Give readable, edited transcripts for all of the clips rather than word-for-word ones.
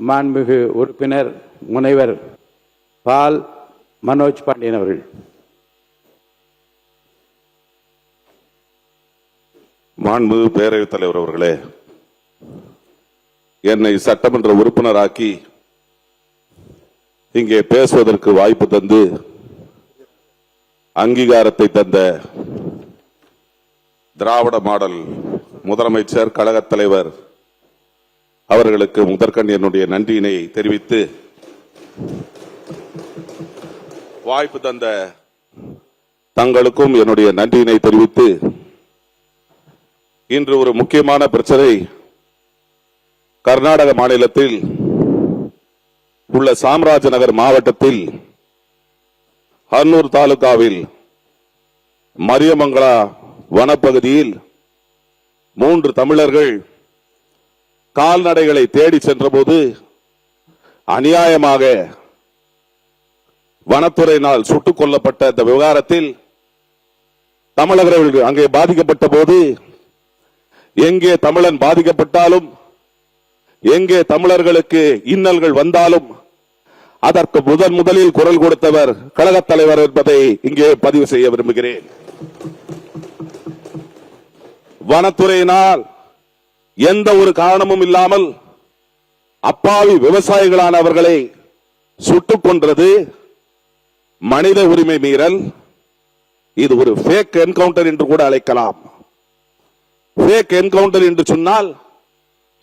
மாண்புமிகு உறுப்பினர் முனைவர் பால் மனோஜ் பாண்டியன் அவர்கள். மாண்புமிகு பேரவைத் தலைவர் அவர்களே, என்னை சட்டமன்ற உறுப்பினராக்கி இங்கே பேசுவதற்கு வாய்ப்பு தந்து அங்கீகாரத்தை தந்த திராவிட மாடல் முதலமைச்சர் கழகத் தலைவர் அவர்களுக்கு முதற்கண் என்னுடைய நன்றியினை தெரிவித்து, வாய்ப்பு தந்த தங்களுக்கும் என்னுடைய நன்றியினை தெரிவித்து, இன்று ஒரு முக்கியமான பிரச்சனை கர்நாடக மாநிலத்தில் உள்ள சாம்ராஜநகர் மாவட்டத்தில் ஹன்னூர் தாலுகாவில் மரியமங்கலா வனப்பகுதியில் 3 தமிழர்கள் கால்நடைகளை தேடி சென்றபோது அநியாயமாக வனத்துறையினால் சுட்டுக் கொல்லப்பட்ட இந்த விவகாரத்தில் தமிழர்கள் அங்கே பாதிக்கப்பட்ட போது, எங்கே தமிழன் பாதிக்கப்பட்டாலும், எங்கே தமிழர்களுக்கு இன்னல்கள் வந்தாலும் அதற்கு முதலில் குரல் கொடுத்தவர் கழகத் தலைவர் என்பதை இங்கே பதிவு செய்ய விரும்புகிறேன். வனத்துறையினால் எந்த ஒரு காரணமும் இல்லாமல் அப்பாவி விவசாயிகளான அவர்களை சுட்டுக் கொன்றது மனித உரிமை மீறல். இது ஒரு ஃபேக் என்கவுண்டர் என்று கூட அழைக்கலாம். ஃபேக் என்கவுண்டர் என்று சொன்னால்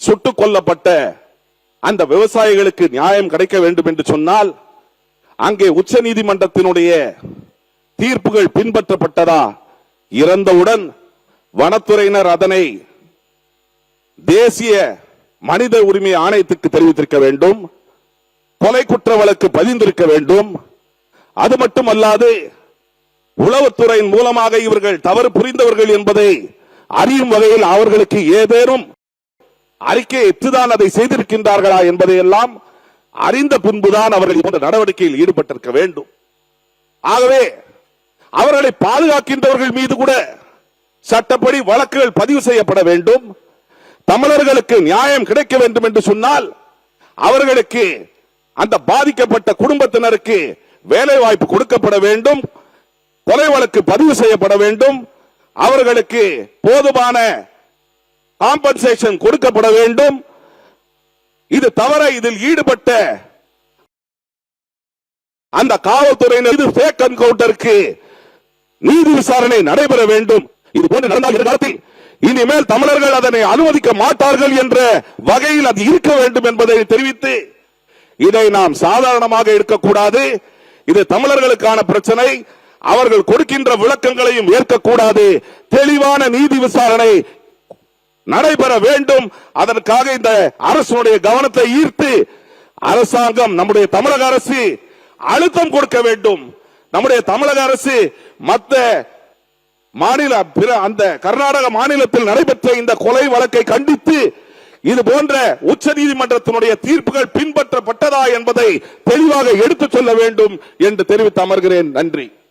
சுட்டுக் கொல்லப்பட்ட அந்த விவசாயிகளுக்கு நியாயம் கிடைக்க வேண்டும் என்று சொன்னால் அங்கே உச்ச நீதிமன்றத்தினுடைய தீர்ப்புகள் பின்பற்றப்பட்டதா? இறந்தவுடன் வனத்துறையினர் அதனை தேசிய மனித உரிமை ஆணையத்துக்கு தெரிவித்திருக்க வேண்டும். கொலை குற்ற வழக்கு பதிந்திருக்க வேண்டும். அது மட்டுமல்லாது உளவுத்துறையின் மூலமாக இவர்கள் தவறு புரிந்தவர்கள் என்பதை அறியும் வகையில் அவர்களுக்கு ஏதேனும் அறிக்கை எட்டுதான் அதை செய்திருக்கின்றார்களா என்பதையெல்லாம் அறிந்த பின்புதான் அவர்கள் இந்த நடவடிக்கையில் ஈடுபட்டிருக்க வேண்டும். ஆகவே அவர்களை பாதுகாக்கின்றவர்கள் மீது கூட சட்டப்படி வழக்குகள் பதிவு செய்யப்பட வேண்டும். தமிழர்களுக்கு நியாயம் கிடைக்க வேண்டும் என்று சொன்னால் அவர்களுக்கு, அந்த பாதிக்கப்பட்ட குடும்பத்தினருக்கு வேலை வாய்ப்பு கொடுக்கப்பட வேண்டும். கொலை வழக்கு பதிவு செய்யப்பட வேண்டும். அவர்களுக்கு போதுமான காம்பன்சேஷன் கொடுக்கப்பட வேண்டும். இது தவிர இதில் ஈடுபட்ட அந்த காவல்துறையினர் ஃபேக் என்கவுண்டருக்கு நீதி விசாரணை நடைபெற வேண்டும். இது போன்று நடந்தால் எதிர்காலத்தில் இனிமேல் தமிழர்கள் அதனை அனுமதிக்க மாட்டார்கள் என்ற வகையில் அது இருக்க வேண்டும் என்பதை தெரிவித்து, இதை நாம் சாதாரணமாக இருக்கக்கூடாது. இது தமிழர்களுக்கான பிரச்சனை. அவர்கள் கொடுக்கின்ற விளக்கங்களையும் ஏற்கக்கூடாது. தெளிவான நீதி விசாரணை நடைபெற வேண்டும். அதற்காக இந்த அரசுடைய கவனத்தை ஈர்த்து அரசாங்கம், நம்முடைய தமிழக அரசு அழுத்தம் கொடுக்க வேண்டும். நம்முடைய தமிழக அரசு மற்ற மாநில அந்த கர்நாடக மாநிலத்தில் நடைபெற்ற இந்த கொலை வழக்கை கண்டித்து இது போன்ற உச்ச நீதிமன்றத்தினுடைய தீர்ப்புகள் பின்பற்றப்பட்டதா என்பதை தெளிவாக எடுத்துச் சொல்ல வேண்டும் என்று தெரிவித்து அமர்கிறேன். நன்றி.